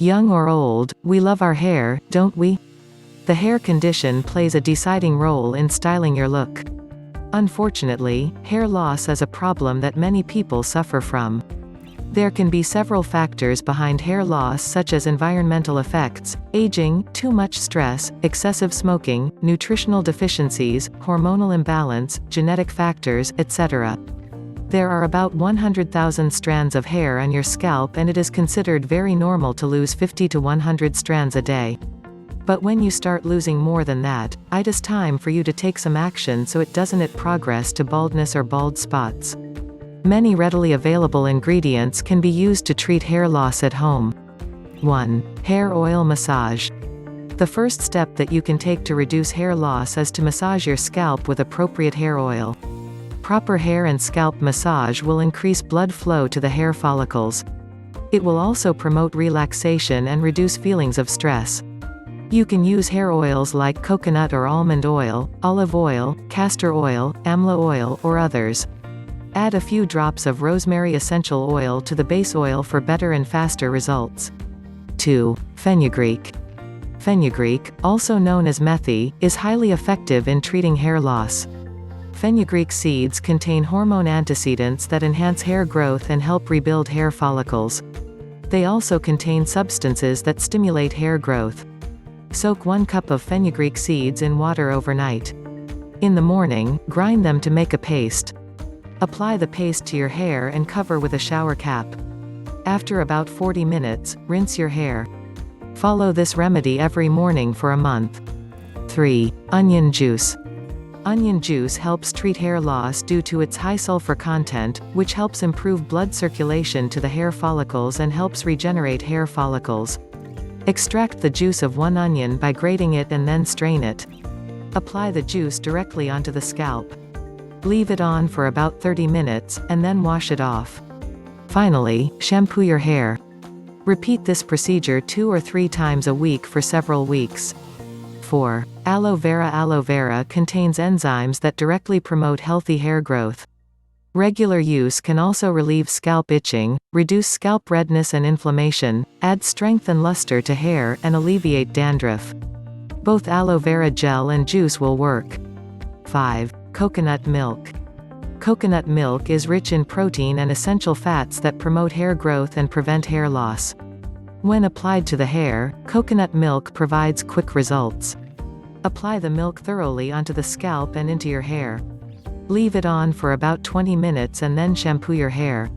Young or old, we love our hair, don't we? The hair condition plays a deciding role in styling your look. Unfortunately, hair loss is a problem that many people suffer from. There can be several factors behind hair loss, such as environmental effects, aging, too much stress, excessive smoking, nutritional deficiencies, hormonal imbalance, genetic factors, etc. There are about 100,000 strands of hair on your scalp, and it is considered very normal to lose 50 to 100 strands a day. But when you start losing more than that, it is time for you to take some action so it doesn't progress to baldness or bald spots. Many readily available ingredients can be used to treat hair loss at home. 1. Hair oil massage. The first step that you can take to reduce hair loss is to massage your scalp with appropriate hair oil. Proper hair and scalp massage will increase blood flow to the hair follicles. It will also promote relaxation and reduce feelings of stress. You can use hair oils like coconut or almond oil, olive oil, castor oil, amla oil, or others. Add a few drops of rosemary essential oil to the base oil for better and faster results. 2. Fenugreek. Fenugreek, also known as methi, is highly effective in treating hair loss. Fenugreek seeds contain hormone antecedents that enhance hair growth and help rebuild hair follicles. They also contain substances that stimulate hair growth. Soak 1 cup of fenugreek seeds in water overnight. In the morning, grind them to make a paste. Apply the paste to your hair and cover with a shower cap. After about 40 minutes, rinse your hair. Follow this remedy every morning for a month. 3. Onion juice. Onion juice helps treat hair loss due to its high sulfur content, which helps improve blood circulation to the hair follicles and helps regenerate hair follicles. Extract the juice of 1 onion by grating it and then strain it. Apply the juice directly onto the scalp. Leave it on for about 30 minutes, and then wash it off. Finally, shampoo your hair. Repeat this procedure 2 or 3 times a week for several weeks. 4. Aloe vera. Aloe vera contains enzymes that directly promote healthy hair growth. Regular use can also relieve scalp itching, reduce scalp redness and inflammation, add strength and luster to hair, and alleviate dandruff. Both aloe vera gel and juice will work. 5. Coconut milk. Coconut milk is rich in protein and essential fats that promote hair growth and prevent hair loss. When applied to the hair, coconut milk provides quick results. Apply the milk thoroughly onto the scalp and into your hair. Leave it on for about 20 minutes and then shampoo your hair.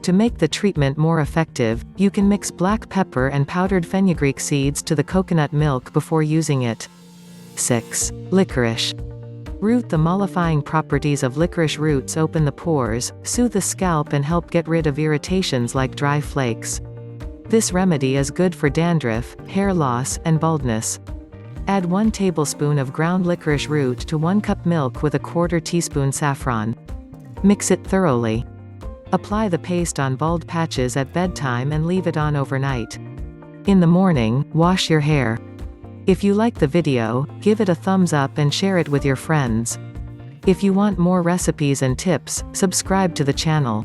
To make the treatment more effective, you can mix black pepper and powdered fenugreek seeds to the coconut milk before using it. 6. Licorice. Root. The mollifying properties of licorice roots open the pores, soothe the scalp, and help get rid of irritations like dry flakes. This remedy is good for dandruff, hair loss, and baldness. Add 1 tablespoon of ground licorice root to 1 cup milk with a 1/4 teaspoon saffron. Mix it thoroughly. Apply the paste on bald patches at bedtime and leave it on overnight. In the morning, wash your hair. If you like the video, give it a thumbs up and share it with your friends. If you want more recipes and tips, subscribe to the channel.